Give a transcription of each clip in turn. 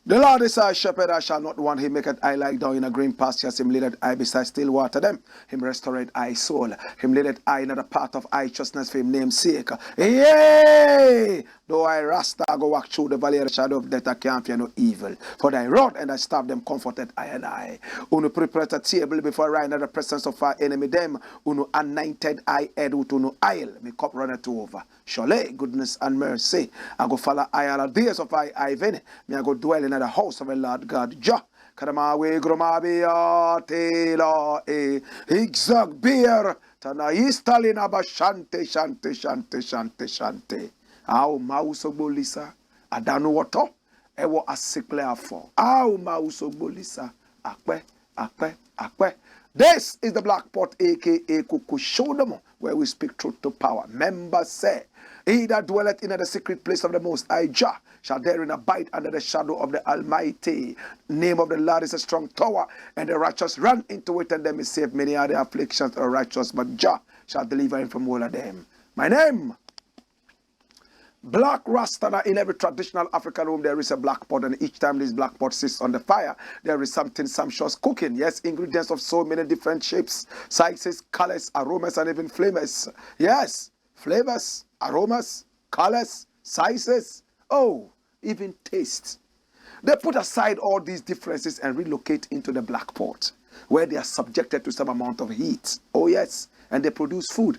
The Lord is our shepherd, I shall not want. Him maketh I lie down in a green pastures. Him leadeth I beside still water them. Him restoreth I soul. Him leadeth I in the path of righteousness for him name's sake. Yea! Though I rasta, I go walk through the valley of the shadow of death, I can't fear no evil. For thy rod and thy staff them comforted I and I. Unu prepare a table before I in the presence of our enemy them. Unu anointed I head with unu oil. Me cup runneth over. Surely goodness and mercy. I go follow I all the days of I even. Me I go dwell in the house of the Lord God Jah. Kadamawe gromabia tela exag beer. Tana istalin abashante shante shante shante shante. Au mausobolisa adanu wato ewo asikle afo. Au mausobolisa akwe akwe akwe. This is the Black Pot, aka Kukushodamo, where we speak truth to power. Members say, he that dwelleth in the secret place of the Most High Jah shall therein abide under the shadow of the Almighty. Name of the Lord is a strong tower, and the righteous run into it, and them is saved. Many are the afflictions of the righteous, but Jah shall deliver him from all of them. My name, Blakk Rasta. In every traditional African home there is a black pot, and each time this black pot sits on the fire there is something sumptuous cooking. Yes, ingredients of so many different shapes, sizes, colors, aromas, and even flavors. Yes, flavors, aromas, colors, sizes, oh, even taste. They put aside all these differences and relocate into the black pot, where they are subjected to some amount of heat. Oh yes, and they produce food.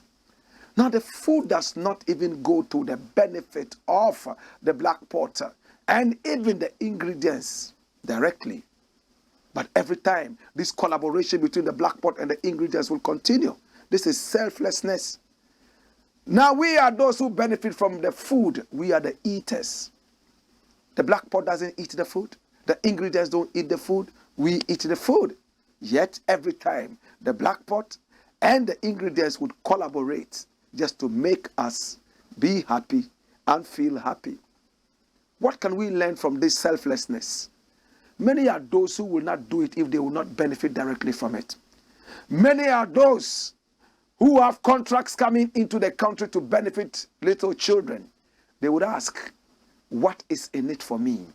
Now the food does not even go to the benefit of the black pot and even the ingredients directly. But every time this collaboration between the black pot and the ingredients will continue. This is selflessness. Now we are those who benefit from the food. We are the eaters. The black pot doesn't eat the food. The ingredients don't eat the food. We eat the food. Yet every time the black pot and the ingredients would collaborate just to make us be happy and feel happy. What can we learn from this selflessness? Many are those who will not do it if they will not benefit directly from it. Many are those who have contracts coming into the country to benefit little children. They would ask, what is in it for me?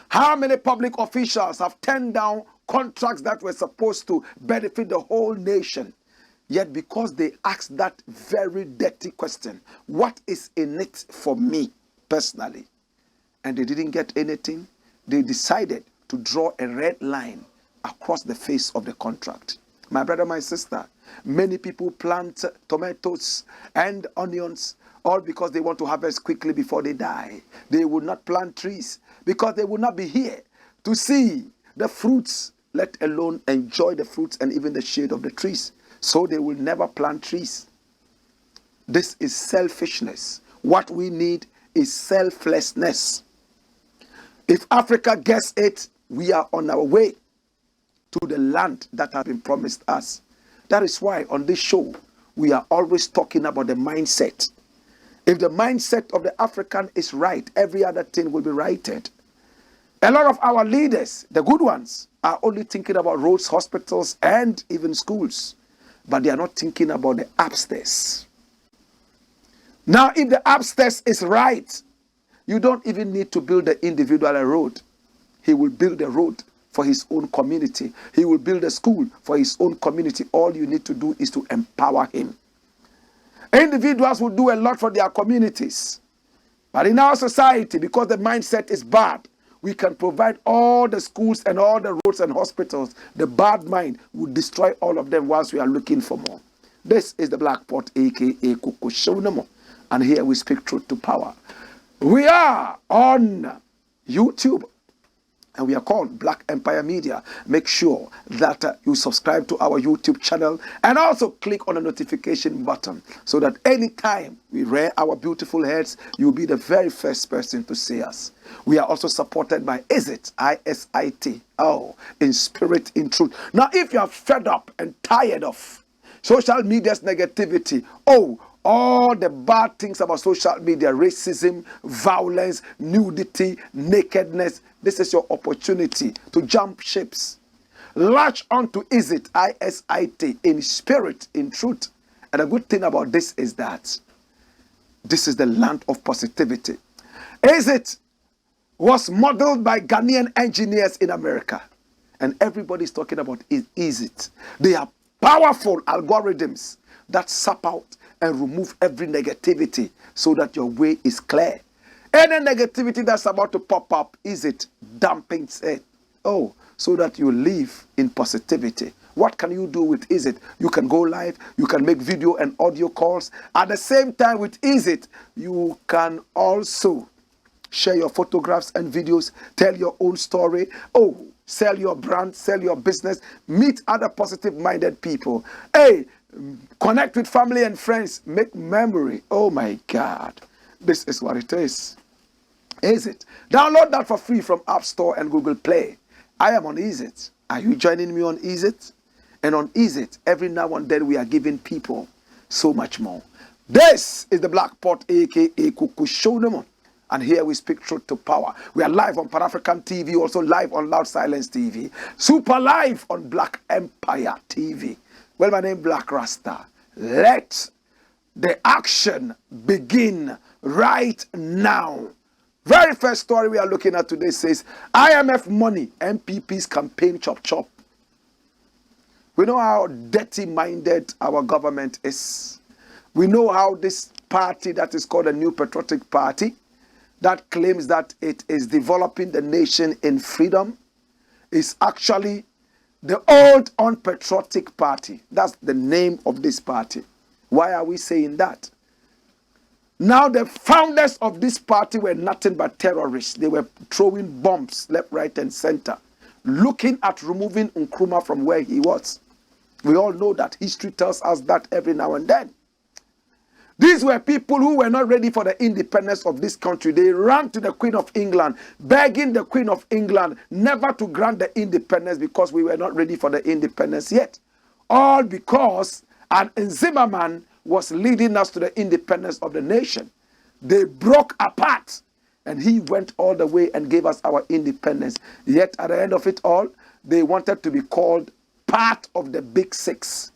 How many public officials have turned down contracts that were supposed to benefit the whole nation? Yet because they asked that very dirty question, what is in it for me personally? And they didn't get anything, they decided to draw a red line across the face of the contract. My brother, my sister, many people plant tomatoes and onions all because they want to harvest quickly before they die. They will not plant trees because they will not be here to see the fruits, let alone enjoy the fruits and even the shade of the trees. So they will never plant trees. This is selfishness. What we need is selflessness. If Africa gets it, we are on our way to the land that has been promised us. That is why on this show, we are always talking about the mindset. If the mindset of the African is right, every other thing will be righted. A lot of our leaders, the good ones, are only thinking about roads, hospitals, and even schools. But they are not thinking about the upstairs. Now, if the upstairs is right, you don't even need to build the individual a road. He will build a road for his own community. He will build a school for his own community. All you need to do is to empower him. Individuals will do a lot for their communities. But in our society, because the mindset is bad, we can provide all the schools and all the roads and hospitals. The bad mind will destroy all of them whilst we are looking for more. This is the Blakk Pot, aka Kuku Shownamo. And here we speak truth to power. We are on YouTube. And we are called Black Empire Media. Make sure that you subscribe to our YouTube channel and also click on the notification button so that anytime we rear our beautiful heads, you'll be the very first person to see us. We are also supported by ISIT, ISIT, in spirit, in truth. Now, if you are fed up and tired of social media's negativity, all the bad things about social media, racism, violence, nudity, nakedness, this is your opportunity to jump ships. Latch onto ISIT, ISIT, in spirit, in truth. And the good thing about this is that this is the land of positivity. ISIT was modeled by Ghanaian engineers in America. And everybody's talking about ISIT. They are powerful algorithms that sap out and remove every negativity so that your way is clear. Any negativity that's about to pop up, ISIT dampens it. So that you live in positivity. What can you do with ISIT? You can go live, you can make video and audio calls. At the same time with ISIT, you can also share your photographs and videos, tell your own story. Sell your brand, sell your business, meet other positive-minded people. Connect with family and friends, make memory. Oh my God, this is what it is. ISIT. Download that for free from App Store and Google Play. I am on ISIT. Are you joining me on ISIT? And on ISIT, every now and then we are giving people so much more. This is the Blakk Pot, aka Kuku Shownamo. And here we speak truth to power. We are live on Pan-African TV, also live on Loud Silence TV. Super live on Black Empire TV. Well, my name is Black Rasta. Let the action begin right now. Very first story we are looking at today says, IMF money, NPP's campaign chop chop. We know how dirty-minded our government is. We know how this party that is called a New Patriotic Party, that claims that it is developing the nation in freedom, is actually the old unpatriotic party. That's the name of this party. Why are we saying that? Now, the founders of this party were nothing but terrorists. They were throwing bombs left, right, and center, looking at removing Nkrumah from where he was. We all know that. History tells us that every now and then. These were people who were not ready for the independence of this country. They ran to the Queen of England, begging the Queen of England never to grant the independence because we were not ready for the independence yet. All because an Zimmerman was leading us to the independence of the nation. They broke apart and he went all the way and gave us our independence. Yet at the end of it all, they wanted to be called part of the Big Six.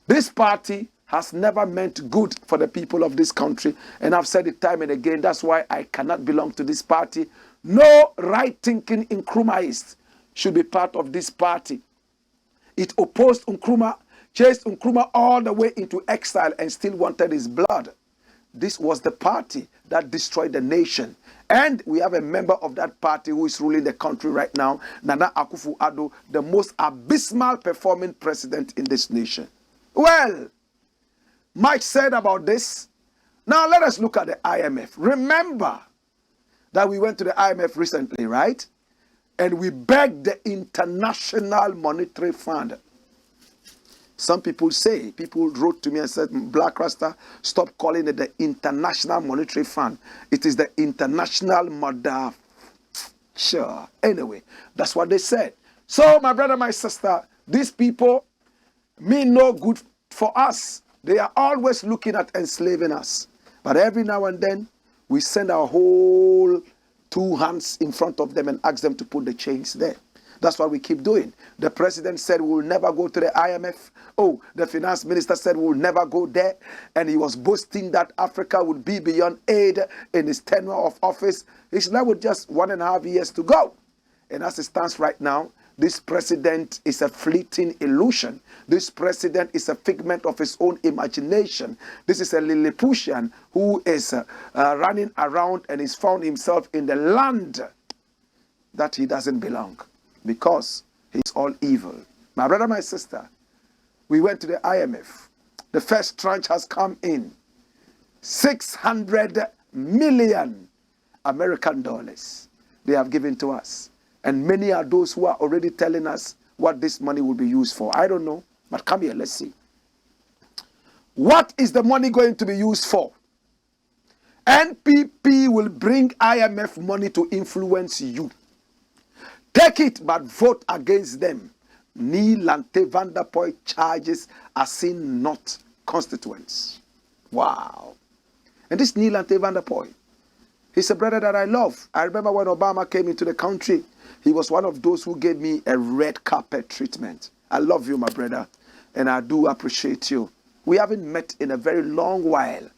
This party has never meant good for the people of this country. And I've said it time and again, that's why I cannot belong to this party. No right-thinking Nkrumahist should be part of this party. It opposed Nkrumah, chased Nkrumah all the way into exile and still wanted his blood. This was the party that destroyed the nation. And we have a member of that party who is ruling the country right now, Nana Akufo-Addo, the most abysmal performing president in this nation. Well, much said about this. Now let us look at the IMF. Remember that we went to the IMF recently, right? And we begged the International Monetary Fund. Some people wrote to me and said, Black Rasta, stop calling it the International Monetary Fund. It is the International Mother. Sure. Anyway, that's what they said. So, my brother, my sister, these people mean no good for us. They are always looking at enslaving us. But every now and then, we send our whole two hands in front of them and ask them to put the chains there. That's what we keep doing. The president said we will never go to the IMF. The finance minister said we will never go there. And he was boasting that Africa would be beyond aid in his tenure of office. He's now with just 1.5 years to go. And as it stands right now, this president is a fleeting illusion. This president is a figment of his own imagination. This is a Lilliputian who is running around and has found himself in the land that he doesn't belong because he's all evil. My brother, my sister, we went to the IMF. The first tranche has come in. 600 million American dollars they have given to us. And many are those who are already telling us what this money will be used for. I don't know, but come here, let's see. What is the money going to be used for? NPP will bring IMF money to influence you. Take it, but vote against them. Nilante van der Poel charges as seen not constituents. Wow. And this Nilante van der Poel, he's a brother that I love. I remember when Obama came into the country, he was one of those who gave me a red carpet treatment. I love you, my brother, and I do appreciate you. We haven't met in a very long while.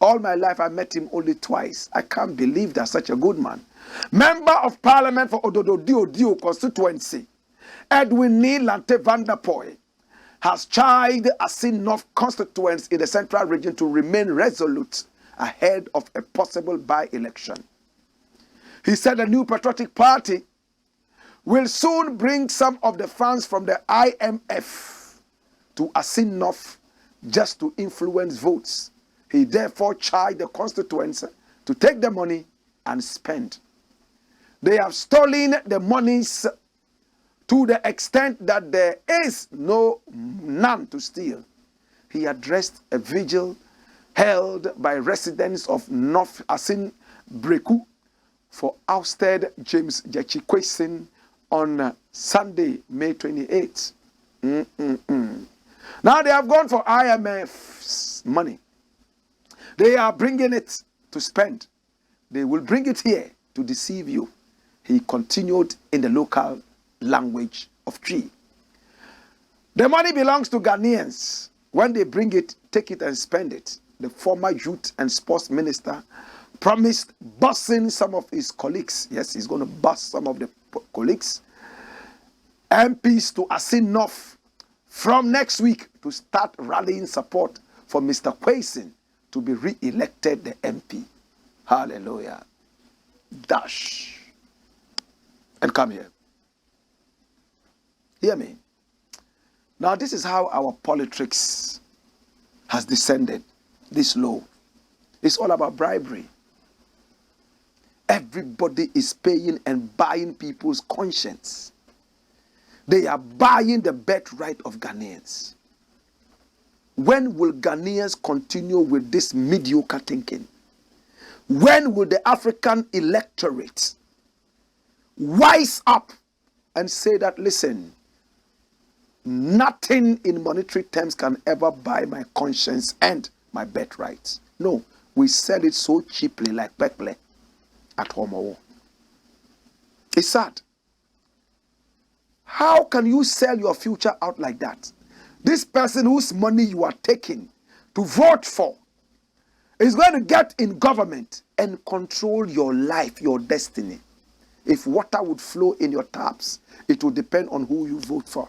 All my life, I met him only twice. I can't believe that such a good man. Member of Parliament for Ododo constituency, Edwin Nilante van der Poel, has charged Asin North constituents in the central region to remain resolute ahead of a possible by-election. He said the new Patriotic Party will soon bring some of the funds from the IMF to Asin North just to influence votes. He therefore charged the constituents to take the money and spend. They have stolen the monies to the extent that there is none to steal. He addressed a vigil held by residents of North Asin Breku for ousted James GYAKYE-QUAYSON on Sunday, May 28th. Now they have gone for IMF's money. They are bringing it to spend. They will bring it here to deceive you. He continued in the local language of Twi. The money belongs to Ghanaians. When they bring it, take it and spend it. The former youth and sports minister promised busing some of his colleagues. Yes, he's going to bust some of the colleagues. MPs to Asin North from next week to start rallying support for Mr. Quayson to be re-elected the MP. Hallelujah. Dash. And come here. Hear me. Now this is how our politics has descended this low. It's all about bribery. Everybody is paying and buying people's conscience. They are buying the birthright of Ghanaians. When will Ghanaians continue with this mediocre thinking? When will the African electorate wise up and say that, listen, nothing in monetary terms can ever buy my conscience and my birthrights? No, we sell it so cheaply like pekle at home. It's sad. How can you sell your future out like that? This person whose money you are taking to vote for is going to get in government and control your life, your destiny. If water would flow in your taps, it will depend on who you vote for.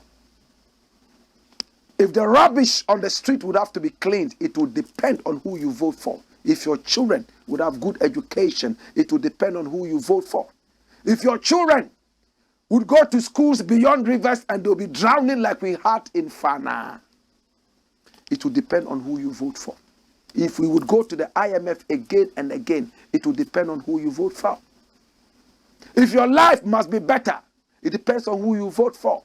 If the rubbish on the street would have to be cleaned, it would depend on who you vote for. If your children would have good education, it would depend on who you vote for. If your children would go to schools beyond rivers and they'll be drowning like we had in Fana, it will depend on who you vote for. If we would go to the IMF again and again, it will depend on who you vote for. If your life must be better, it depends on who you vote for.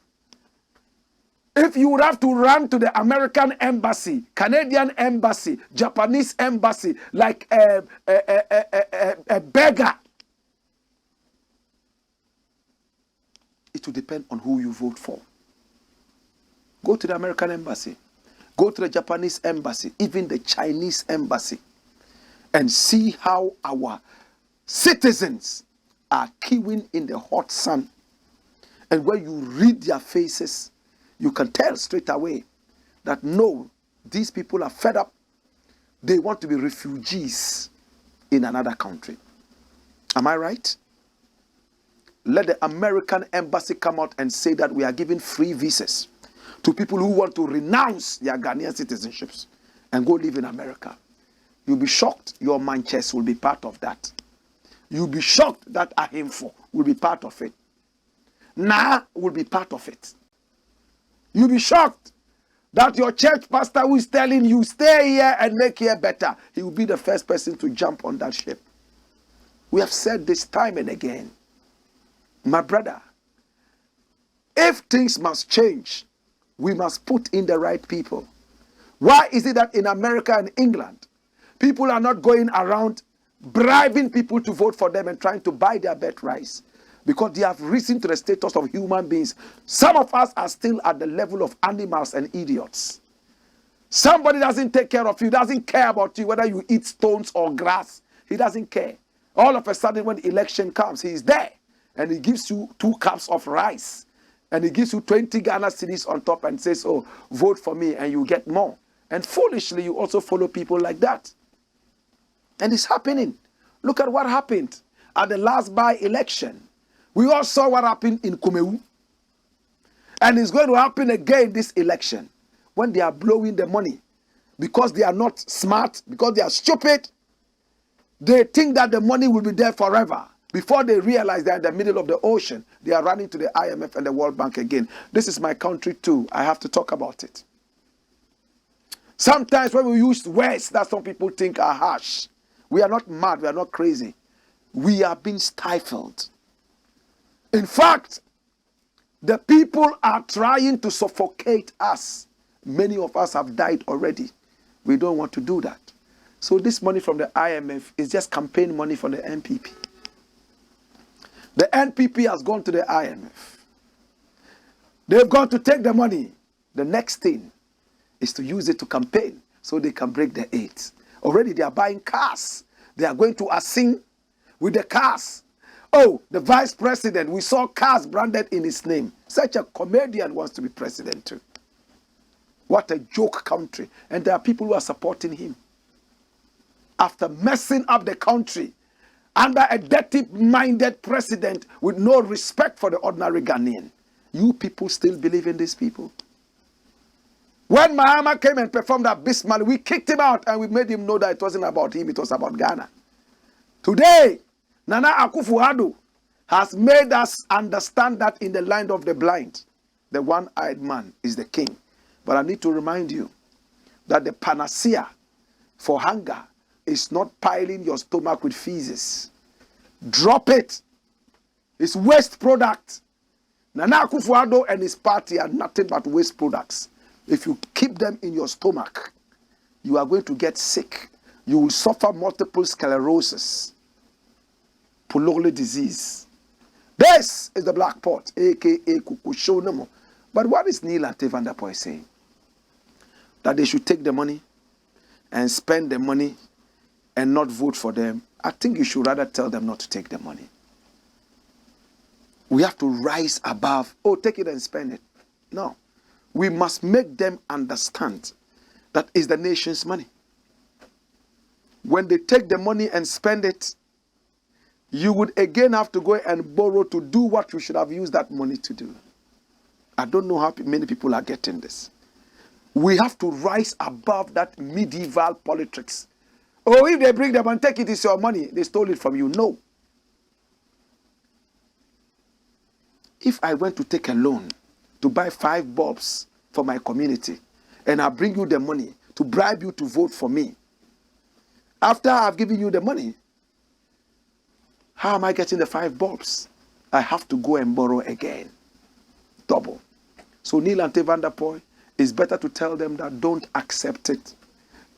If you would have to run to the American embassy, Canadian embassy, Japanese embassy, like a beggar, it will depend on who you vote for. Go to the American embassy. Go to the Japanese embassy, even the Chinese embassy, and see how our citizens are queuing in the hot sun. And when you read their faces, you can tell straight away that no, these people are fed up. They want to be refugees in another country. Am I right? Let the American embassy come out and say that we are giving free visas to people who want to renounce their Ghanaian citizenships and go live in America. You'll be shocked your Manchester will be part of that. You'll be shocked that Ahimfo will be part of it. will be part of it. You'll be shocked that your church pastor who is telling you, stay here and make here better, he will be the first person to jump on that ship. We have said this time and again. My brother, if things must change, we must put in the right people. Why is it that in America and England, people are not going around bribing people to vote for them and trying to buy their birthrights? Because they have risen to the status of human beings. Some of us are still at the level of animals and idiots. Somebody doesn't take care of you, doesn't care about you, whether you eat stones or grass. He doesn't care. All of a sudden, when the election comes, he is there. And he gives you 2 cups of rice. And he gives you 20 Ghana cedis on top and says, oh, vote for me and you get more. And foolishly, you also follow people like that. And it's happening. Look at what happened at the last by-election. We all saw what happened in Kumeu. And it's going to happen again this election. When they are blowing the money. Because they are not smart. Because they are stupid. They think that the money will be there forever. Before they realize they're in the middle of the ocean, they are running to the IMF and the World Bank again. This is my country too. I have to talk about it. Sometimes when we use words that some people think are harsh, we are not mad, we are not crazy. We are being stifled. In fact, the people are trying to suffocate us. Many of us have died already. We don't want to do that. So this money from the IMF is just campaign money for the NPP. The NPP has gone to the IMF. They've gone to take the money. The next thing is to use it to campaign so they can break the aid. Already they are buying cars. They are going to Asing with the cars. Oh, the vice president, we saw cars branded in his name. Such a comedian wants to be president too. What a joke country. And there are people who are supporting him. After messing up the country, under a dirty-minded president with no respect for the ordinary Ghanaian. You people still believe in these people? When Mahama came and performed that abysmal, we kicked him out and we made him know that it wasn't about him, it was about Ghana. Today, Nana Akufo-Addo has made us understand that in the land of the blind, the one-eyed man is the king. But I need to remind you that the panacea for hunger is not piling your stomach with feces. Drop it. It's waste product. Nana Akufo-Addo and his party are nothing but waste products. If you keep them in your stomach, you are going to get sick. You will suffer multiple sclerosis, pulmonary disease. This is the black pot, aka Kukushonemo. But what is Neil and Van der Poel saying? That they should take the money and spend the money and not vote for them. I think you should rather tell them not to take the money. We have to rise above, oh, take it and spend it. No. We must make them understand that is the nation's money. When they take the money and spend it, you would again have to go and borrow to do what you should have used that money to do. I don't know how many people are getting this. We have to rise above that medieval politics. Oh, if they bring them and take it, it's your money. They stole it from you. No. If I went to take a loan to buy 5 bulbs for my community, and I bring you the money to bribe you to vote for me, after I've given you the money, how am I getting the 5 bulbs? I have to go and borrow again. Double. So Neil and Van der Poel, it's better to tell them that don't accept it.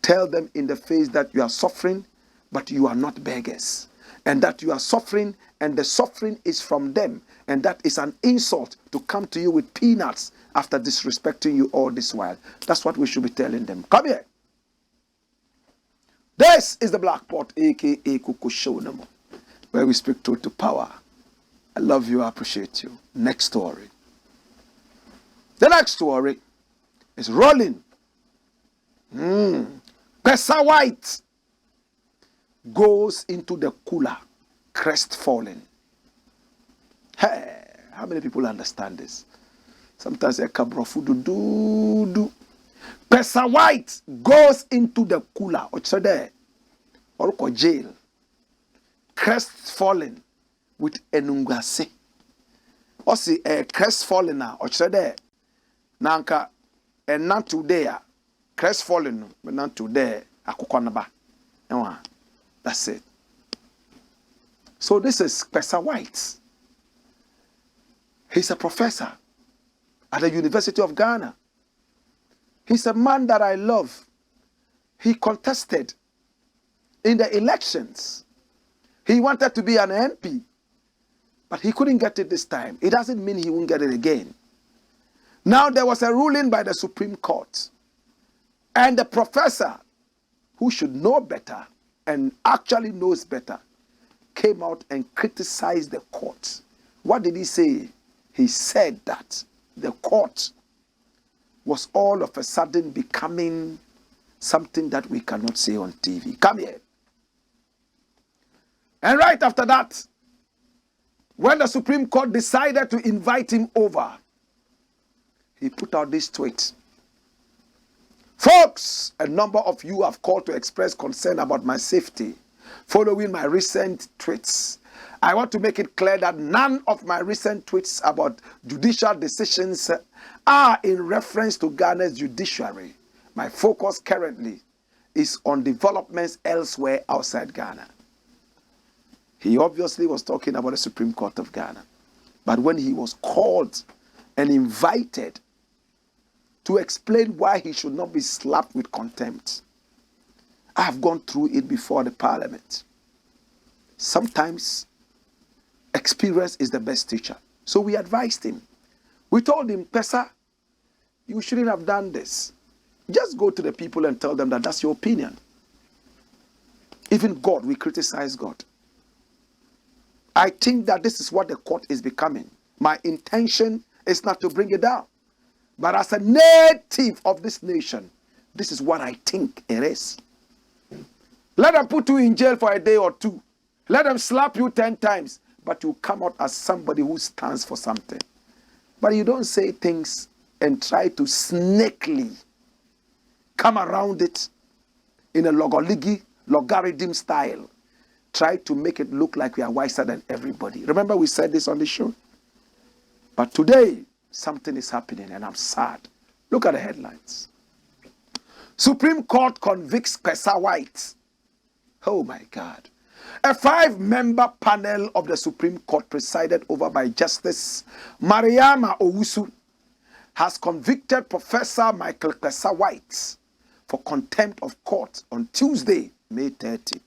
Tell them in the face that you are suffering, but you are not beggars. And that you are suffering, and the suffering is from them. And that is an insult to come to you with peanuts after disrespecting you all this while. That's what we should be telling them. Come here. This is the Black Pot, aka Kukushonamo, where we speak truth to power. I love you, I appreciate you. Next story. The next story is rolling. KPESSA-WHYTE goes into the cooler, CREST-FALLEN. Hey, how many people understand this? Sometimes a cabrofu do. KPESSA-WHYTE goes into the cooler, or jail. CREST-FALLEN with enungase. see a CREST-FALLEN or there. Nanka and not today. CREST-FALLEN, but not today. Akukonaba. That's it. So this is KPESSA-WHYTE. He's a professor at the University of Ghana. He's a man that I love. He contested in the elections. He wanted to be an MP, but he couldn't get it this time. It doesn't mean he won't get it again. Now there was a ruling by the Supreme Court, and the professor, who should know better and actually knows better, came out and criticized the court. What did he say? He said that the court was all of a sudden becoming something that we cannot say on TV. Come here. And right after that, when the Supreme Court decided to invite him over, he put out this tweet. Folks, a number of you have called to express concern about my safety following my recent tweets. I want to make it clear that none of my recent tweets about judicial decisions are in reference to Ghana's judiciary. My focus currently is on developments elsewhere outside Ghana. He obviously was talking about the Supreme Court of Ghana. But when he was called and invited to explain why he should not be slapped with contempt, I have gone through it before the parliament. Sometimes experience is the best teacher. So we advised him. We told him, PESSA, you shouldn't have done this. Just go to the people and tell them that that's your opinion. Even God, we criticize God. I think that this is what the court is becoming. My intention is not to bring it down. But as a native of this nation, this is what I think it is. Let them put you in jail for a day or two. Let them slap you 10 times. But you come out as somebody who stands for something. But you don't say things and try to snakily come around it in a logarithm style. Try to make it look like we are wiser than everybody. Remember we said this on the show? But today, something is happening and I'm sad. Look at the headlines. Supreme Court convicts KPESSA-WHYTE. Oh my God. A 5-member panel of the Supreme Court presided over by Justice Mariama Owusu has convicted Professor Michael KPESSA-WHYTE for contempt of court on Tuesday, May 30.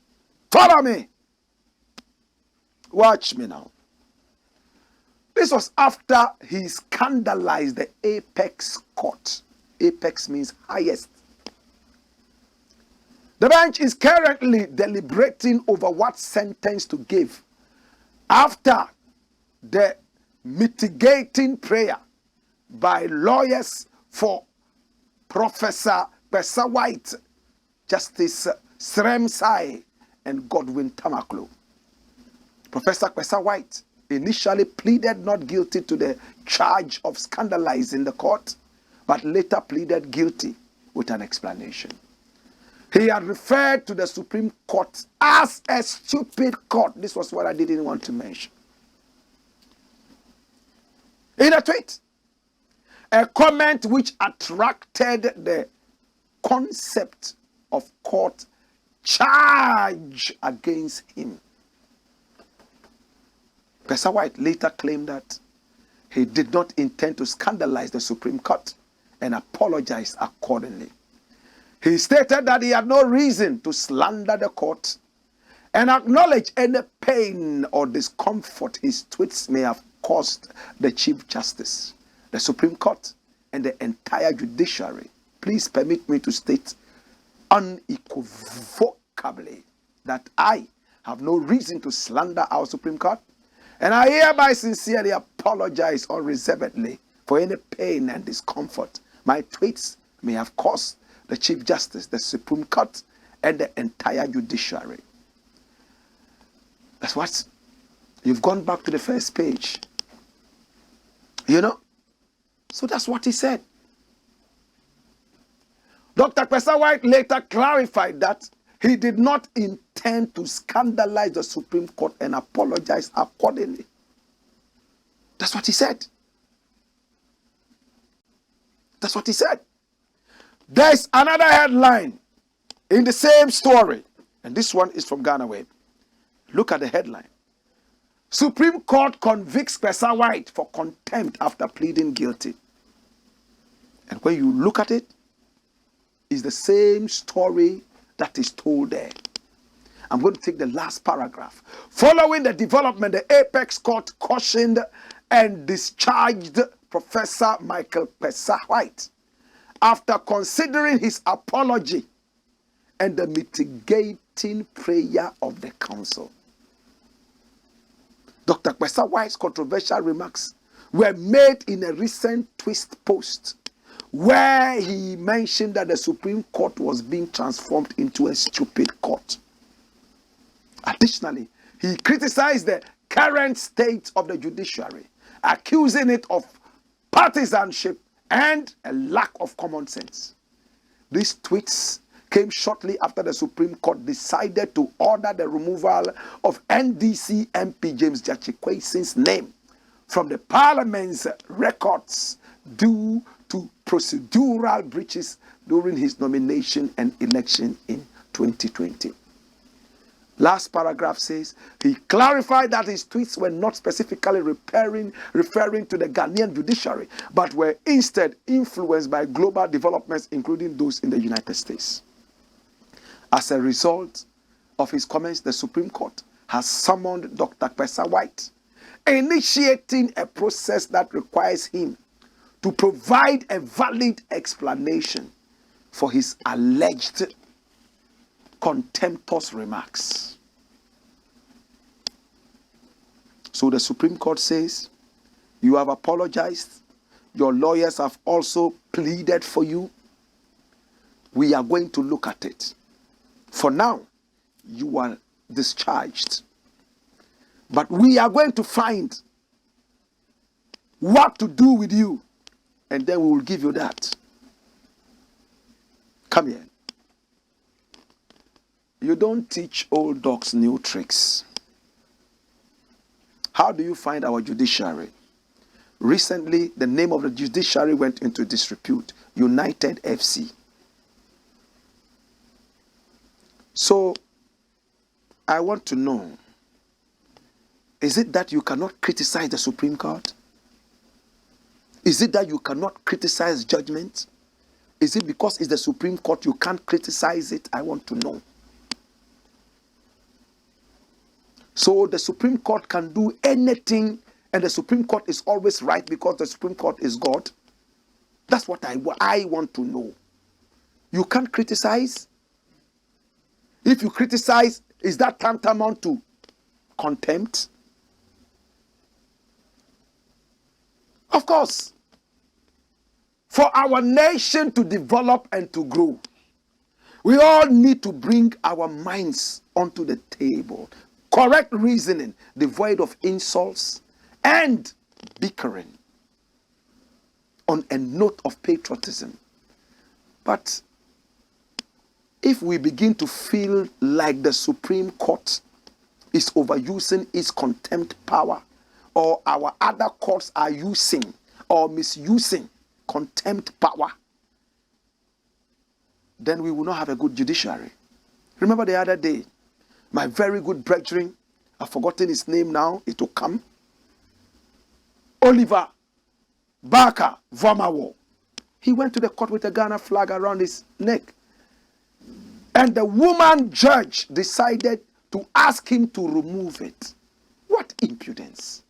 Follow me. Watch me now. This was after he scandalized the apex court. Apex means highest. The bench is currently deliberating over what sentence to give after the mitigating prayer by lawyers for Professor KPESSA-WHYTE, Justice Srem Sai, and Godwin Tamaklo. Professor KPESSA-WHYTE initially pleaded not guilty to the charge of scandalizing the court, but later pleaded guilty with an explanation. He had referred to the Supreme Court as a stupid court. This was what I didn't want to mention. In a tweet, a comment which attracted the concept of court charge against him. KPESSA-WHYTE later claimed that he did not intend to scandalize the Supreme Court and apologized accordingly. He stated that he had no reason to slander the court and acknowledge any pain or discomfort his tweets may have caused the Chief Justice, the Supreme Court, and the entire judiciary. Please permit me to state unequivocably that I have no reason to slander our Supreme Court, and I hereby sincerely apologize unreservedly for any pain and discomfort my tweets may have caused the Chief Justice, the Supreme Court, and the entire judiciary. That's what. You've gone back to the first page. You know? So that's what he said. Dr. KPESSA-WHYTE later clarified that he did not intend to scandalize the Supreme Court and apologize accordingly. That's what he said. That's what he said. There's another headline in the same story. And this one is from Ghana Web. Look at the headline. Supreme Court convicts KPESSA-WHYTE for contempt after pleading guilty. And when you look at it, it's the same story that is told there. I'm going to take the last paragraph. Following the development, the Apex Court cautioned and discharged Professor Michael KPESSA-WHYTE after considering his apology and the mitigating prayer of the council. Dr. KPESSA-WHYTE's controversial remarks were made in a recent twist post where he mentioned that the Supreme Court was being transformed into a stupid court. Additionally, he criticized the current state of the judiciary, accusing it of partisanship and a lack of common sense. These tweets came shortly after the Supreme Court decided to order the removal of NDC MP James GYAKYE-QUAYSON's name from the Parliament's records due to procedural breaches during his nomination and election in 2020. Last paragraph says, he clarified that his tweets were not specifically referring to the Ghanaian judiciary, but were instead influenced by global developments, including those in the United States. As a result of his comments, the Supreme Court has summoned Dr. KPESSA-WHYTE, initiating a process that requires him to provide a valid explanation for his alleged contemptuous remarks. So the Supreme Court says, you have apologized. Your lawyers have also pleaded for you. We are going to look at it. For now, you are discharged. But we are going to find what to do with you, and then we will give you that. Come here. You don't teach old dogs new tricks. How do you find our judiciary? Recently, the name of the judiciary went into disrepute. United FC. So, I want to know, is it that you cannot criticize the Supreme Court? Is it that you cannot criticize judgment? Is it because it's the Supreme Court you can't criticize it? I want to know. So the Supreme Court can do anything, and the Supreme Court is always right because the Supreme Court is God? That's what I want to know. You can't criticize? If you criticize, is that tantamount to contempt? Of course. For our nation to develop and to grow, we all need to bring our minds onto the table. Correct reasoning, devoid of insults and bickering, on a note of patriotism. But if we begin to feel like the Supreme Court is overusing its contempt power, or our other courts are using or misusing contempt power, then we will not have a good judiciary. Remember the other day, my very good brethren, I've forgotten his name now, it will come, Oliver Barker Vamawo. He went to the court with a Ghana flag around his neck. And the woman judge decided to ask him to remove it. What impudence.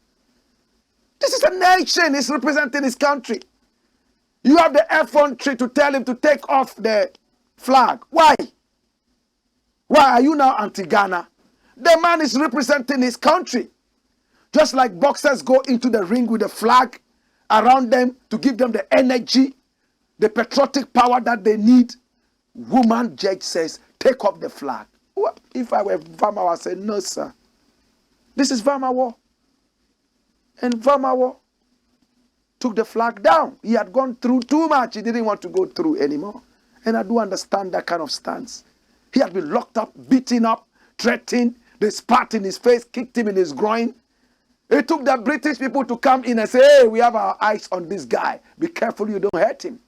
This is a nation. He's representing his country. You have the effrontery to tell him to take off the flag. Why? Why are you now anti-Ghana? The man is representing his country. Just like boxers go into the ring with a flag around them to give them the energy, the patriotic power that they need. Woman judge says, take off the flag. Well, if I were Vamawo, I say, no, sir. This is Vamawo. And Vamawo took the flag down. He had gone through too much. He didn't want to go through anymore. And I do understand that kind of stance. He had been locked up, beaten up, threatened. They spat in his face, kicked him in his groin. It took the British people to come in and say, hey, we have our eyes on this guy. Be careful you don't hurt him.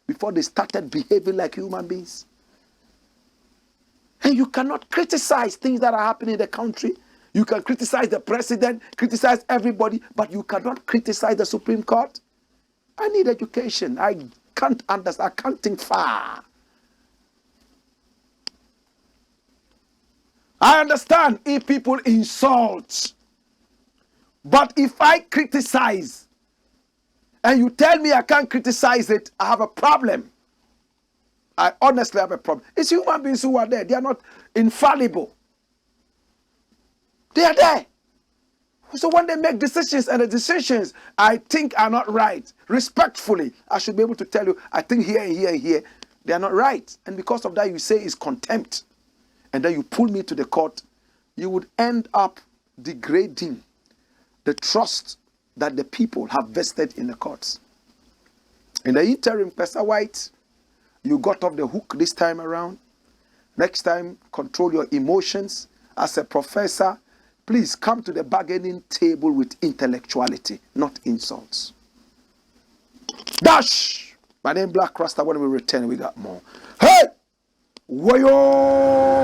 Before they started behaving like human beings. And you cannot criticize things that are happening in the country. You can criticize the president, criticize everybody, but you cannot criticize the Supreme Court. I need education. I can't understand. I can't think far. I understand if people insult. But if I criticize and you tell me I can't criticize it, I have a problem. I honestly have a problem. It's human beings who are there. They are not infallible. They are there. So when they make decisions and the decisions I think are not right, respectfully, I should be able to tell you, I think here and here and here, they are not right. And because of that, you say it's contempt. And then you pull me to the court. You would end up degrading the trust that the people have vested in the courts. In the interim, KPESSA-WHYTE, you got off the hook this time around. Next time, control your emotions. As a professor, please come to the bargaining table with intellectuality, not insults. Dash! My name is Blakk Rasta. When we return, we got more. Hey! Wayo!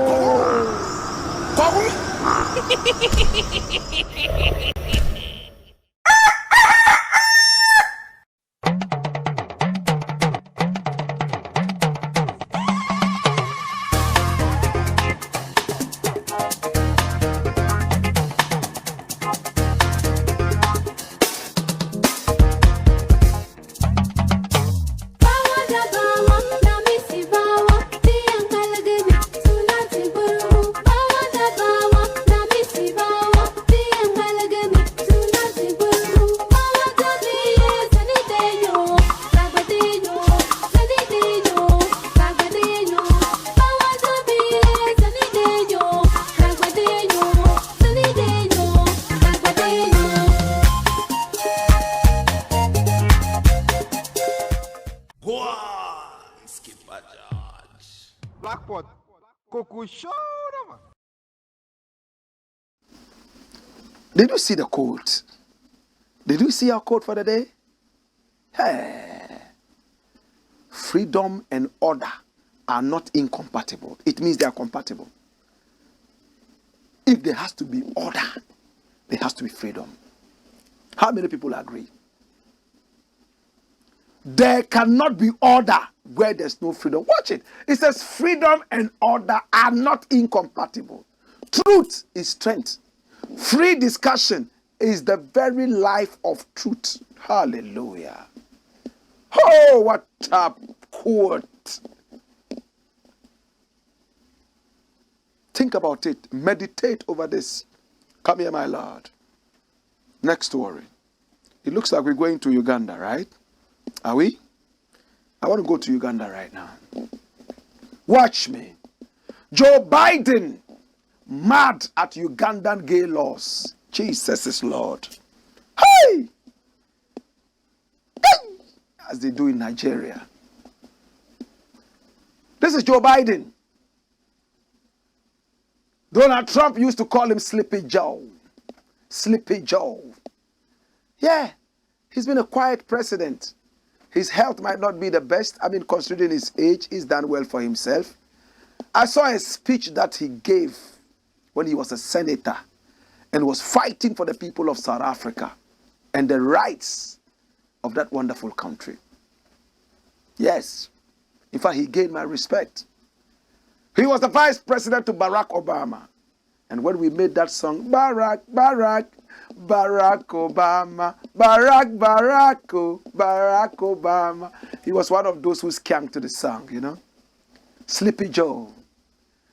Did you see the quote? Did you see our quote for the day? Hey. Freedom and order are not incompatible. It means they are compatible. If there has to be order, there has to be freedom. How many people agree? There cannot be order where there's no freedom. Watch it. It says freedom and order are not incompatible. Truth is strength. Free discussion is the very life of truth. Hallelujah. Oh, what a quote. Think about it. Meditate over this. Come here, my Lord. Next story. It looks like we're going to Uganda, right? Are we? I want to go to Uganda right now. Watch me. Joe Biden mad at Ugandan gay laws. Jesus is Lord. Hey! Hey! As they do in Nigeria. This is Joe Biden. Donald Trump used to call him Sleepy Joe. Sleepy Joe. Yeah, he's been a quiet president. His health might not be the best. I mean, considering his age, he's done well for himself. I saw a speech that he gave when he was a senator and was fighting for the people of South Africa and the rights of that wonderful country. Yes. In fact, he gained my respect. He was the vice president to Barack Obama. And when we made that song, Barack, Barack, Barack Obama, Barack, Barack, Barack Obama, he was one of those who scammed to the song, you know. Sleepy Joe.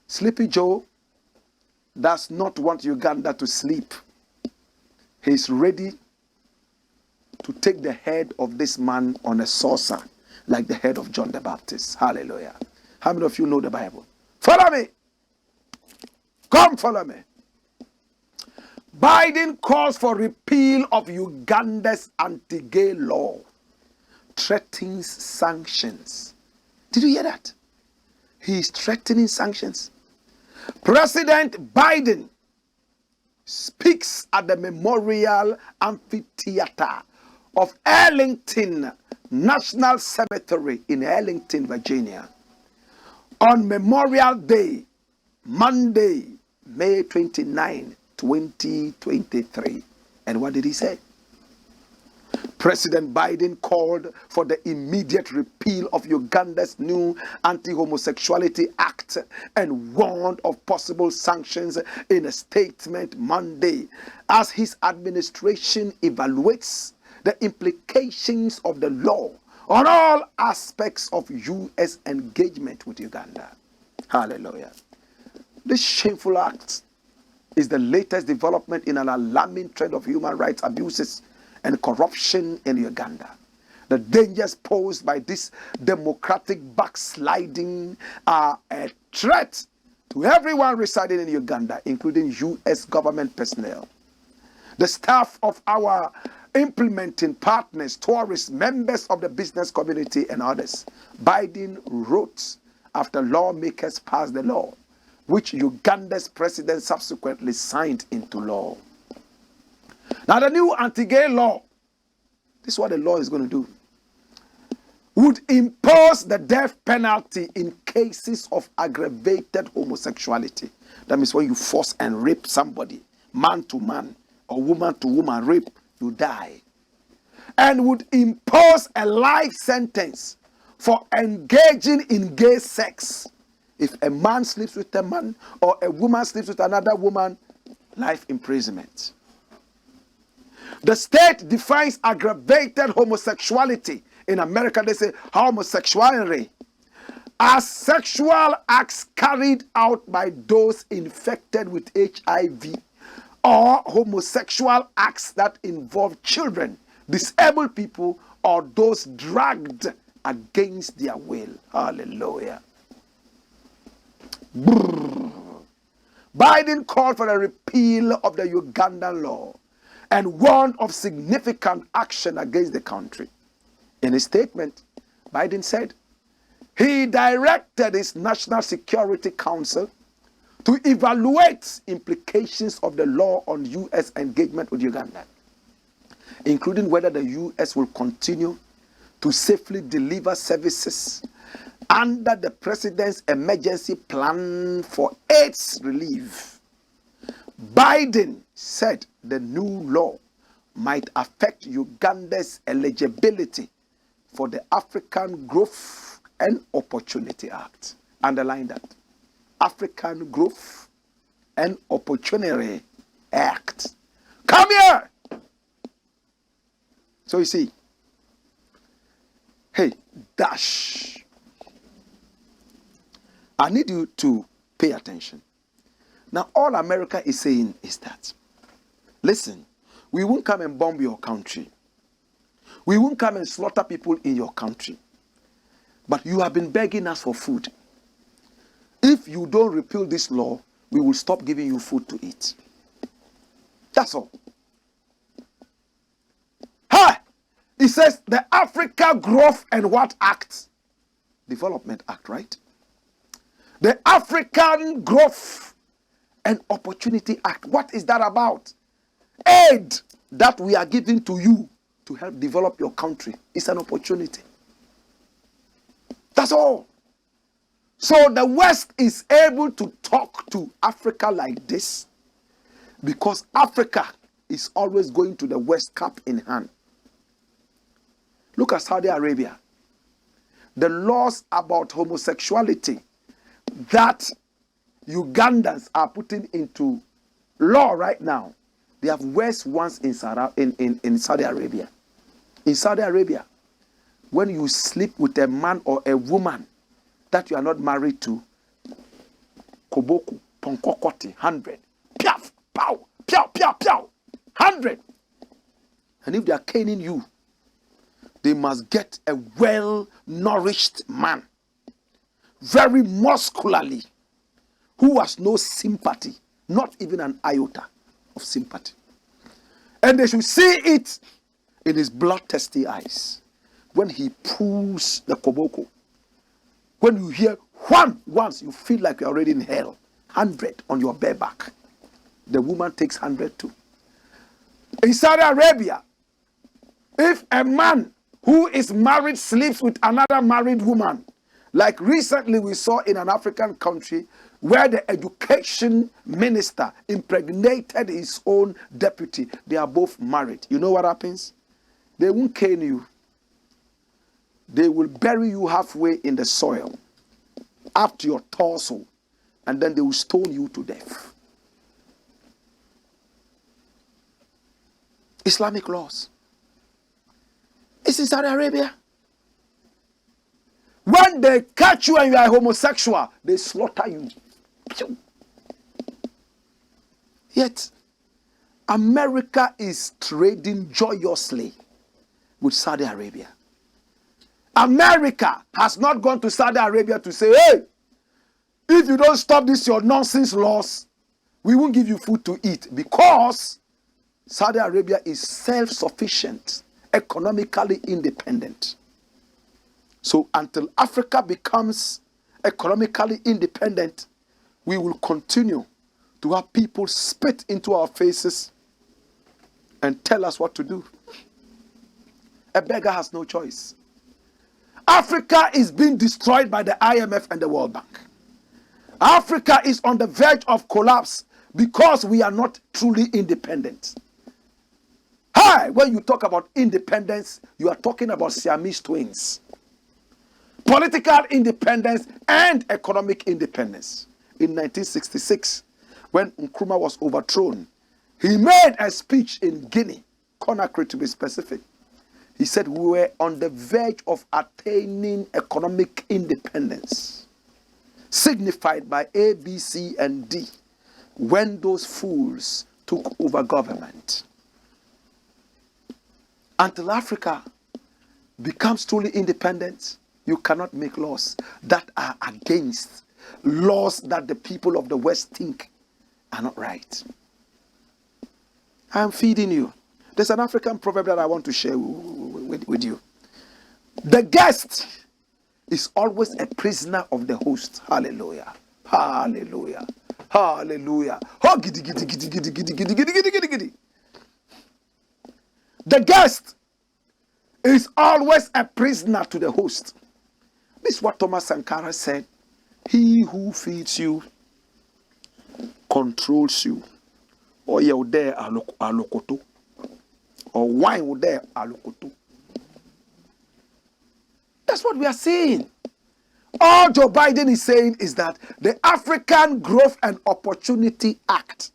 Sleepy Joe does not want Uganda to sleep. He's ready to take the head of this man on a saucer, like the head of John the Baptist. Hallelujah. How many of you know the Bible? Follow me. Come follow me. Biden calls for repeal of Uganda's anti-gay law. Threatens sanctions. Did you hear that? He is threatening sanctions. President Biden speaks at the Memorial Amphitheater of Arlington National Cemetery in Arlington, Virginia, on Memorial Day, Monday, May 29, 2023. And what did he say? President Biden called for the immediate repeal of Uganda's new Anti-Homosexuality Act and warned of possible sanctions in a statement Monday as his administration evaluates the implications of the law on all aspects of U.S. engagement with Uganda. Hallelujah. This shameful act is the latest development in an alarming trend of human rights abuses and corruption in Uganda. The dangers posed by this democratic backsliding are a threat to everyone residing in Uganda, including U.S. government personnel, the staff of our implementing partners, tourists, members of the business community, and others. Biden wrote after lawmakers passed the law, which Uganda's president subsequently signed into law. Now, the new anti-gay law, this is what the law is going to do, would impose the death penalty in cases of aggravated homosexuality. That means when you force and rape somebody, man to man or woman to woman rape, you die. And would impose a life sentence for engaging in gay sex. If a man sleeps with a man or a woman sleeps with another woman, life imprisonment. The state defines aggravated homosexuality. In America, they say homosexuality as sexual acts carried out by those infected with HIV or homosexual acts that involve children, disabled people, or those dragged against their will. Hallelujah. Biden called for a repeal of the Ugandan law and warned of significant action against the country. In his statement, Biden said he directed his National Security Council to evaluate implications of the law on U.S. engagement with Uganda, including whether the U.S. will continue to safely deliver services under the president's emergency plan for AIDS relief. Biden said the new law might affect Uganda's eligibility for the African Growth and Opportunity Act. Underline that. African Growth and Opportunity Act. Come here! So you see, hey, dash. I need you to pay attention. Now, all America is saying is that, listen, we won't come and bomb your country. We won't come and slaughter people in your country. But you have been begging us for food. If you don't repeal this law, we will stop giving you food to eat. That's all. Hi! It says the Africa Growth and what Act? Development Act, right? The African Growth and Opportunity Act. What is that about? Aid that we are giving to you to help develop your country is an opportunity. That's all. So the West is able to talk to Africa like this because Africa is always going to the West cap in hand. Look at Saudi Arabia. The laws about homosexuality that Ugandans are putting into law right now, they have worse ones in Saudi Arabia. In Saudi Arabia, when you sleep with a man or a woman that you are not married to, koboku, ponkokoti, 100, piaf, pow, piao, piao, piao, 100. And if they are caning you, they must get a well-nourished man, very muscularly, who has no sympathy, not even an iota of sympathy. And they should see it in his bloodthirsty eyes when he pulls the koboko. When you hear one once, you feel like you're already in hell. 100 on your bare back. the woman takes 100 too. In Saudi Arabia, if a man who is married sleeps with another married woman, like recently we saw in an African country where the education minister impregnated his own deputy, they are both married. You know what happens? They won't cane you. They will bury you halfway in the soil, up to your torso, and then they will stone you to death. Islamic laws. It's in Saudi Arabia. When they catch you and you are homosexual, they slaughter you. Yet, America is trading joyously with Saudi Arabia. America has not gone to Saudi Arabia to say, hey, if you don't stop this, your nonsense laws, we won't give you food to eat, because Saudi Arabia is self-sufficient, economically independent. So until Africa becomes economically independent, we will continue to have people spit into our faces and tell us what to do. A beggar has no choice. Africa is being destroyed by the IMF and the World Bank. Africa is on the verge of collapse because we are not truly independent. Hi, when you talk about independence, you are talking about Siamese twins. Political independence and economic independence. In 1966, when Nkrumah was overthrown, he made a speech in Guinea, Conakry to be specific. He said we were on the verge of attaining economic independence, signified by A, B, C, and D, when those fools took over government. Until Africa becomes truly independent, you cannot make laws that are against laws that the people of the West think are not right. I am feeding you. There's an African proverb that I want to share with you. The guest is always a prisoner of the host. Hallelujah. Hallelujah. Hallelujah. Oh, giddy, giddy, giddy, giddy, giddy, giddy, giddy, giddy, giddy, giddy. The guest is always a prisoner to the host. This is what Thomas Sankara said. He who feeds you controls you. Or you there alokoto. Or wine would there alokoto. That's what we are saying. All Joe Biden is saying is that the African Growth and Opportunity Act,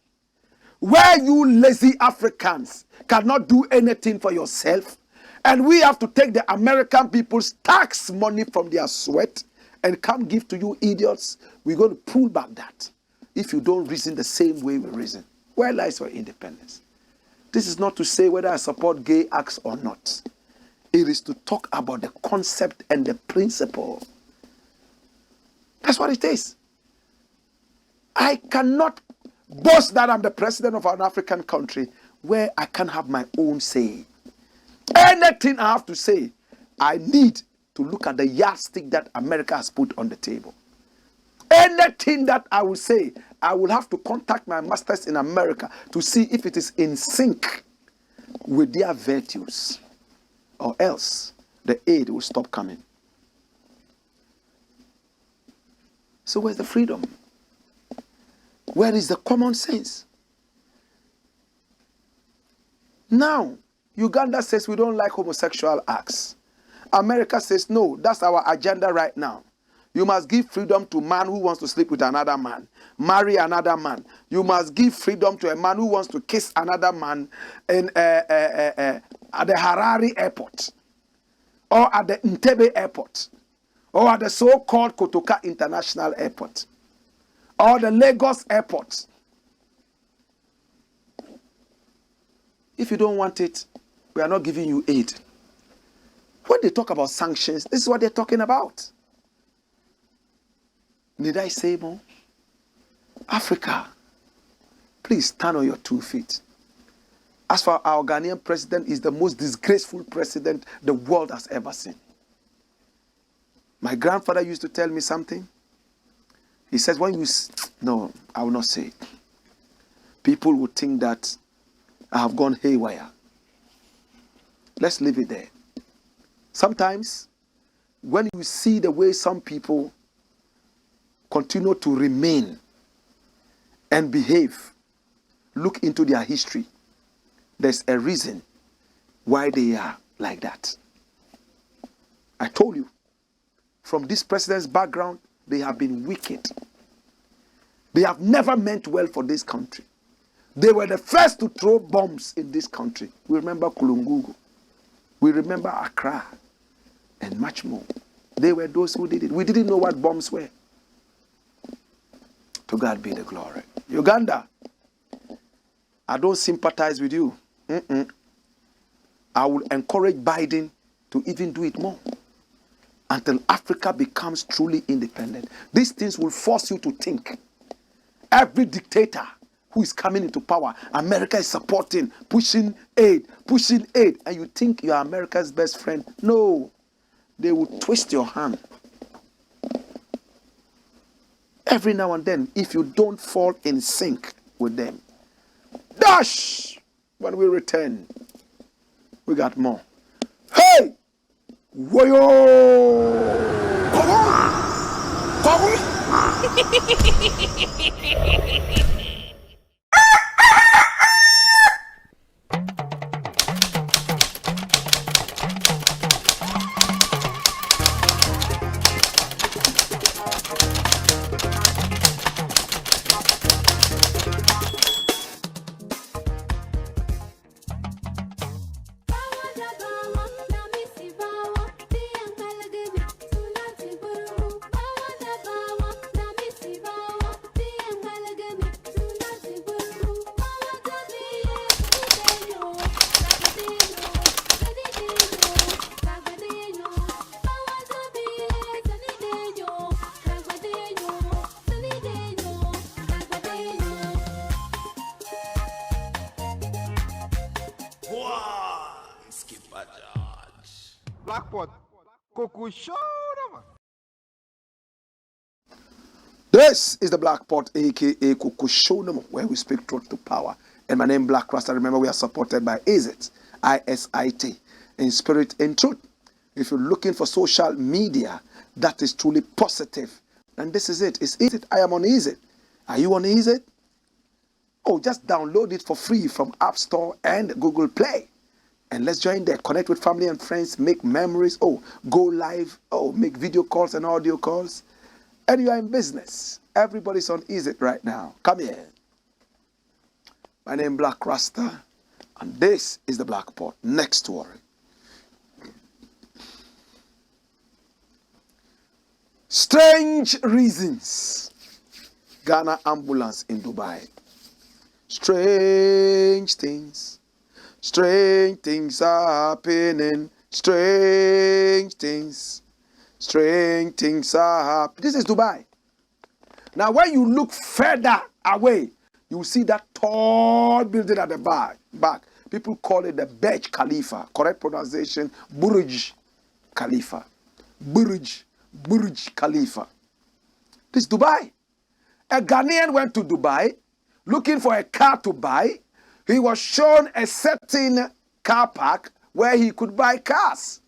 where you lazy Africans cannot do anything for yourself, and we have to take the American people's tax money from their sweat and come give to you idiots, we're going to pull back that if you don't reason the same way we reason. Where lies your independence? This is not to say whether I support gay acts or not. It is to talk about the concept and the principle. That's what it is. I cannot boast that I'm the president of an African country where I can have my own say. Anything I have to say, I need to look at the yardstick that America has put on the table. Anything that I will say, I will have to contact my masters in America to see if it is in sync with their virtues, or else the aid will stop coming. So where's the freedom? Where is the common sense? Now, Uganda says we don't like homosexual acts. America says no, that's our agenda right now. You must give freedom to a man who wants to sleep with another man, marry another man. You must give freedom to a man who wants to kiss another man in, at the Harare airport, or at the Entebbe airport, or at the so-called Kotoka International Airport, or the Lagos airport. If you don't want it, we are not giving you aid. When they talk about sanctions, this is what they're talking about. Need I say more? Africa, please stand on your 2 feet. As for our Ghanaian president, is the most disgraceful president the world has ever seen. My grandfather used to tell me something. He says, when you... No, I will not say it. people would think that I have gone haywire. Let's leave it there. Sometimes, when you see the way some people continue to remain and behave, look into their history. There's a reason why they are like that. I told you, from this president's background, they have been wicked. They have never meant well for this country. They were the first to throw bombs in this country. We remember Kulungugu. We remember Accra and much more. They were those who did it. We didn't know what bombs were. To God be the glory. Uganda, I don't sympathize with you. I will encourage Biden to even do it more until Africa becomes truly independent. These things will force you to think. Every dictator who is coming into power, America is supporting, pushing aid, and you think you are America's best friend. No, they will twist your hand. Every now and then, if you don't fall in sync with them. Dash! When we return, we got more. Hey! Woyo! Blackpot, Coco Show. This is the Blakk Pot, aka Coco Show, where we speak truth to power. And my name Blakk Rasta. Remember, we are supported by ISIT, in spirit and truth. If you're looking for social media that is truly positive, and this is it. It's easy. I am on Easy. Are you on Easy? Oh, just download it for free from App Store and Google Play. And let's join there. Connect with family and friends. Make memories. Oh, go live. Oh, make video calls and audio calls. And you are in business. Everybody's on Easy right now. Come here. My name is Blakk Rasta. And this is the Blakk Pot. Next story. Strange reasons. Ghana ambulance in Dubai. Strange things. Strange things are happening. Strange things. Strange things are happening. This is Dubai. Now, when you look further away, you will see that tall building at the back. People call it the Burj Khalifa. Correct pronunciation, Burj Khalifa. Burj Khalifa. This is Dubai. A Ghanaian went to Dubai looking for a car to buy. He was shown a certain car park where he could buy cars.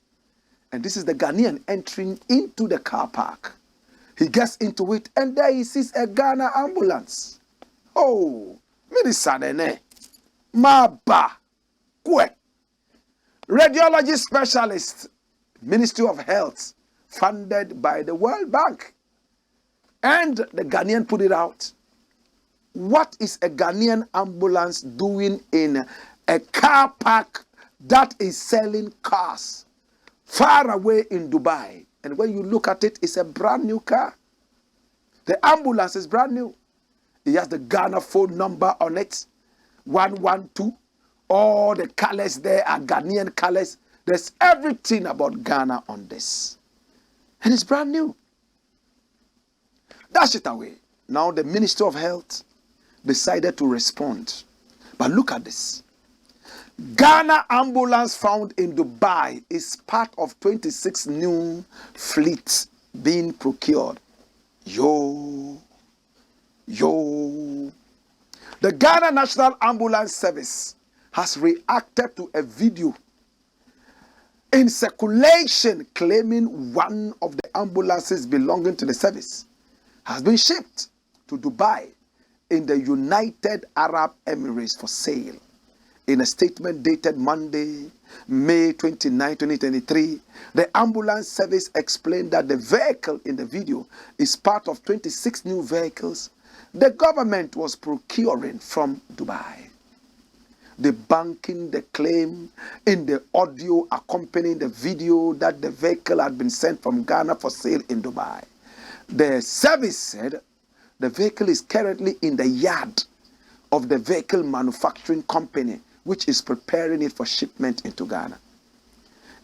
And this is the Ghanaian entering into the car park. He gets into it and there he sees a Ghana ambulance. Oh, Minisadene. Maba. Kwe. Radiology specialist. Ministry of Health. Funded by the World Bank. And the Ghanaian put it out. What is a Ghanaian ambulance doing in a car park that is selling cars far away in Dubai? And when you look at it, it's a brand new car. The ambulance is brand new. It has the Ghana phone number on it, 112. All the colors there are Ghanaian colors. There's everything about Ghana on this. And it's brand new. Dash it away. Now the Ministry of Health decided to respond. But look at this. Ghana ambulance found in Dubai is part of 26 new fleets being procured. Yo. The Ghana National Ambulance Service has reacted to a video in circulation claiming one of the ambulances belonging to the service has been shipped to Dubai in the United Arab Emirates for sale. In a statement dated Monday, May 29, 2023, the ambulance service explained that the vehicle in the video is part of 26 new vehicles the government was procuring from Dubai. Debunking the claim in the audio accompanying the video that the vehicle had been sent from Ghana for sale in Dubai. The service said the vehicle is currently in the yard of the vehicle manufacturing company, which is preparing it for shipment into Ghana.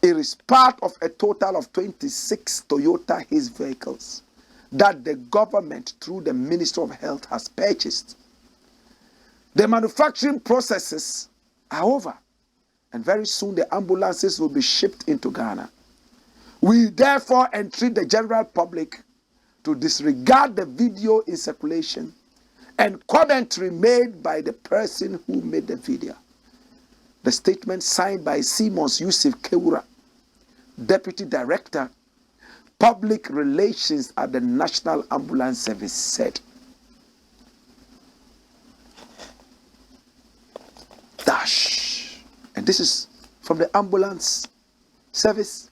It is part of a total of 26 Toyota Hiace vehicles that the government, through the Ministry of Health, has purchased. The manufacturing processes are over, and very soon the ambulances will be shipped into Ghana. We therefore entreat the general public to disregard the video in circulation and commentary made by the person who made the video. The statement signed by Simons Yusuf Kewura, Deputy Director, Public Relations at the National Ambulance Service, said. Dash. And this is from the ambulance service.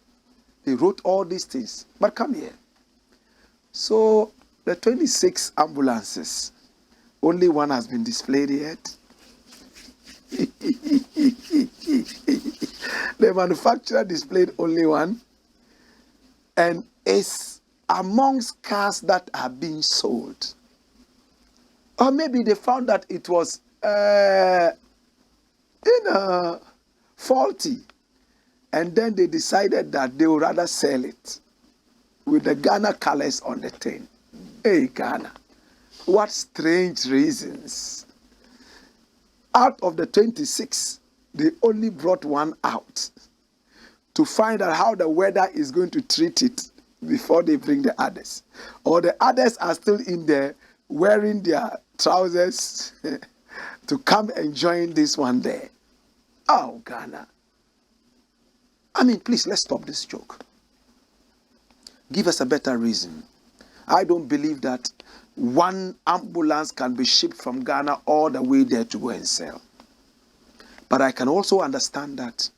They wrote all these things. But come here. So the 26 ambulances, only one has been displayed yet. The manufacturer displayed only one, and it's amongst cars that are being sold. Or maybe they found that it was faulty, and then they decided that they would rather sell it with the Ghana colors on the tin. Hey, Ghana, what strange reasons. Out of the 26, they only brought one out to find out how the weather is going to treat it before they bring the others. Or the others are still in there wearing their trousers to come and join this one there. Oh, Ghana. I mean, please, let's stop this joke. Give us a better reason. I don't believe that one ambulance can be shipped from Ghana all the way there to go and sell. But I can also understand that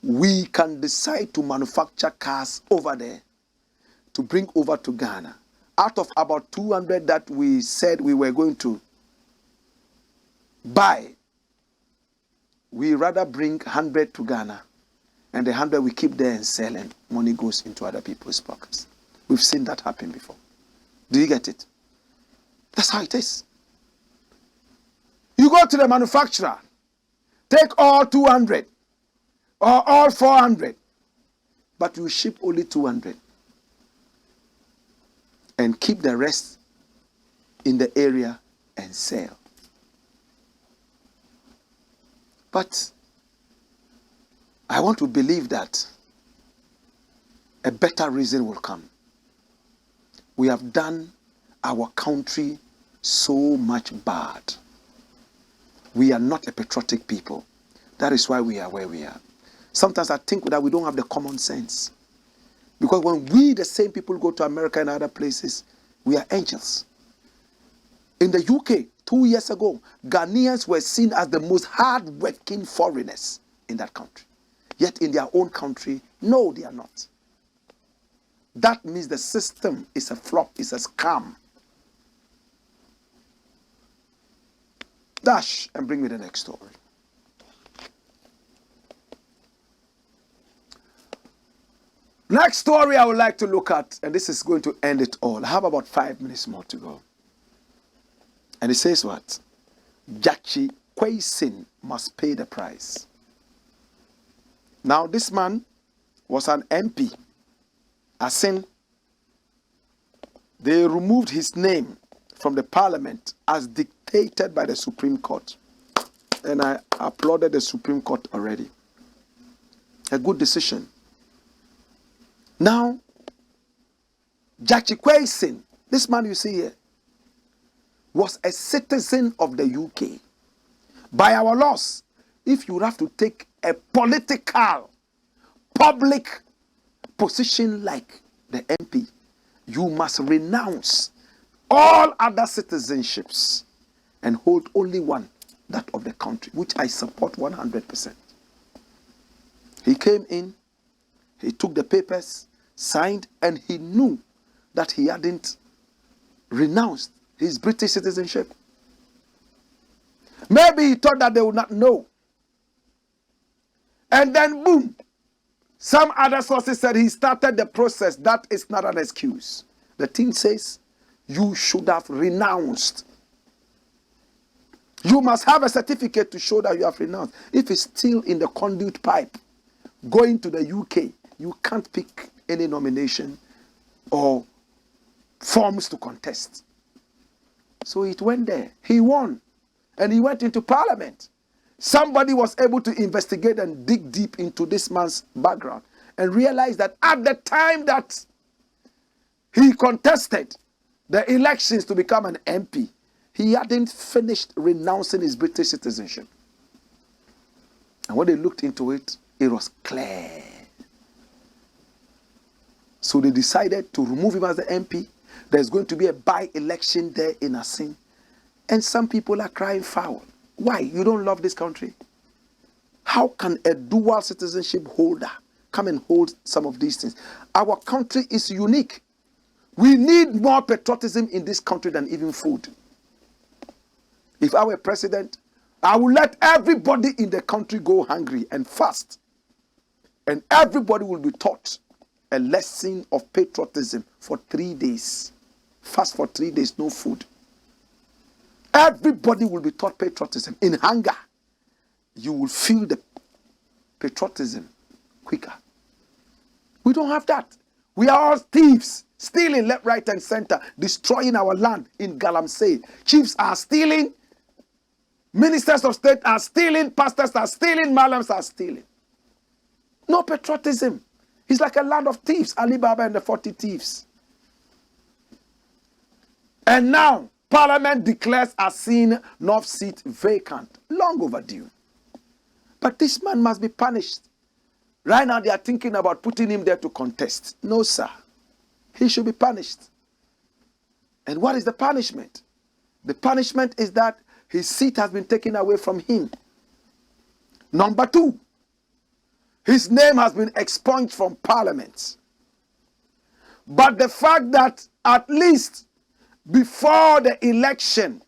we can decide to manufacture cars over there to bring over to Ghana. Out of about 200 that we said we were going to buy, we rather bring 100 to Ghana, and the 100 we keep there and sell, and money goes into other people's pockets. We've seen that happen before. Do you get it? That's how it is. You go to the manufacturer, take all 200 or all 400, but you ship only 200 and keep the rest in the area and sell. But I want to believe that a better reason will come. We have done our country so much bad. We are not a patriotic people. That is why we are where we are. Sometimes I think that we don't have the common sense. Because when we, the same people, go to America and other places, we are angels. In the UK, 2 years ago, Ghanaians were seen as the most hard-working foreigners in that country. Yet in their own country, no, they are not. That means the system is a flop, is a scam. Dash and bring me the next story. Next story I would like to look at, and this is going to end it all. I have about 5 minutes more to go. And it says what? GYAKYE-QUAYSON must pay the price. Now this man was an MP. As in, they removed his name from the parliament as dictated by the Supreme Court. And I applauded the Supreme Court already. A good decision. Now, GYAKYE-QUAYSON, this man you see here, was a citizen of the UK. By our laws, if you have to take a political, public position like the MP, you must renounce all other citizenships and hold only one, that of the country, which I support 100%. He came in, he took the papers, signed, and he knew that he hadn't renounced his British citizenship. Maybe he thought that they would not know. And then, boom, some other sources said he started the process. That is not an excuse. The thing says you should have renounced. You must have a certificate to show that you have renounced. If it's still in the conduit pipe, going to the UK, you can't pick any nomination or forms to contest. So it went there. He won. And he went into parliament. Somebody was able to investigate and dig deep into this man's background and realize that at the time that he contested the elections to become an MP, he hadn't finished renouncing his British citizenship. And when they looked into it, it was clear. So they decided to remove him as the MP. There's going to be a by-election there in Asin. And some people are crying foul. Why? You don't love this country? How can a dual citizenship holder come and hold some of these things? Our country is unique. We need more patriotism in this country than even food. If I were president, I would let everybody in the country go hungry and fast. And everybody will be taught a lesson of patriotism for 3 days. Fast for 3 days, no food. Everybody will be taught patriotism. In hunger, you will feel the patriotism quicker. We don't have that. We are all thieves, stealing left, right, and center, destroying our land in Galamsey. Chiefs are stealing. Ministers of state are stealing. Pastors are stealing. Malams are stealing. No patriotism. It's like a land of thieves. Alibaba and the 40 thieves. And now, Parliament declares Asin North seat vacant. Long overdue. But this man must be punished. Right now, they are thinking about putting him there to contest. No, sir. He should be punished. And what is the punishment? The punishment is that his seat has been taken away from him. Number 2, his name has been expunged from Parliament. But the fact that at least before the election,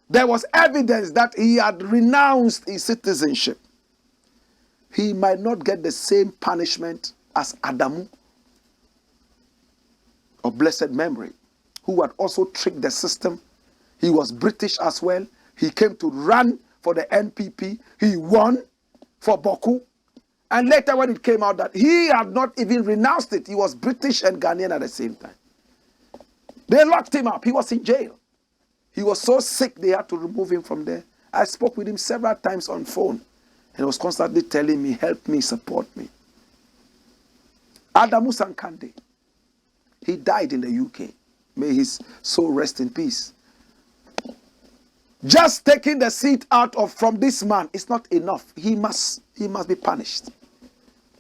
there was evidence that he had renounced his citizenship, he might not get the same punishment as Adamu of blessed memory, who had also tricked the system. He was British as well. He came to run for the NPP. He won for Boku. And later when it came out that he had not even renounced it, he was British and Ghanaian at the same time. They locked him up. He was in jail. He was so sick they had to remove him from there. I spoke with him several times on phone. And he was constantly telling me, help me, support me. Adamu Sankande, he died in the UK. May his soul rest in peace. Just taking the seat out of from this man is not enough. He must be punished.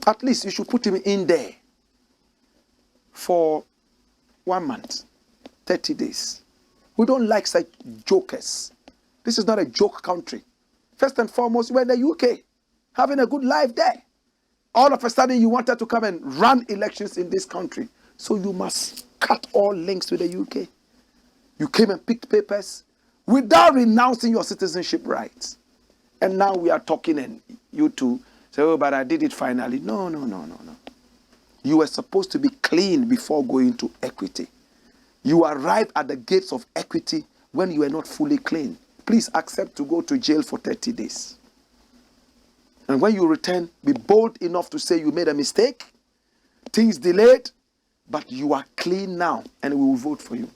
At least you should put him in there for 1 month. 30 days. We don't like such jokers. This is not a joke country. First and foremost, we're in the UK, having a good life there. All of a sudden, you wanted to come and run elections in this country. So you must cut all links with the UK. You came and picked papers without renouncing your citizenship rights. And now we are talking and you two say, oh, but I did it finally. No, no, no, no, no. You were supposed to be clean before going to equity. You arrived at the gates of equity when you were not fully clean. Please accept to go to jail for 30 days. And when you return, be bold enough to say you made a mistake, things delayed, but you are clean now and we will vote for you.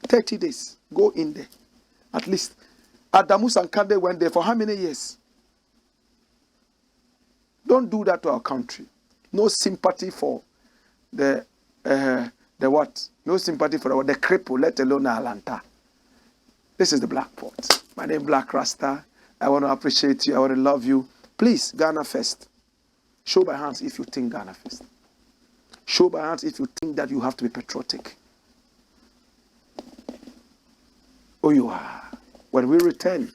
30 days. Go in there. At least. Adamu Sankande went there for how many years? Don't do that to our country. No sympathy for the what? No sympathy for the cripple, let alone Alanta. This is the Blakk Pot. My name is Blakk Rasta. I want to appreciate you. I want to love you. Please, Ghana first. Show by hands if you think Ghana first. Show by hands if you think that you have to be patriotic. Oh, you are. When we return,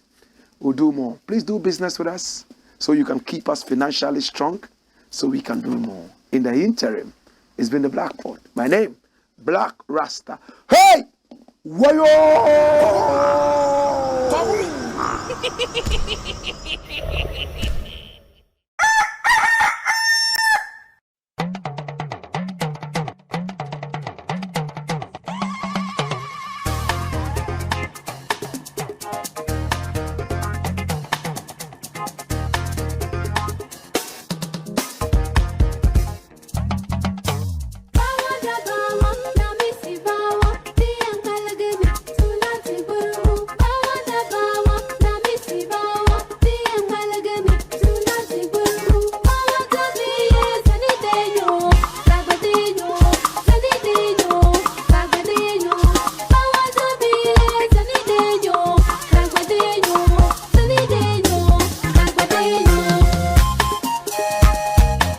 we'll do more. Please do business with us so you can keep us financially strong so we can do more. In the interim, it's been the Blakk Pot. My name, Blakk Rasta. Hey! Wayo!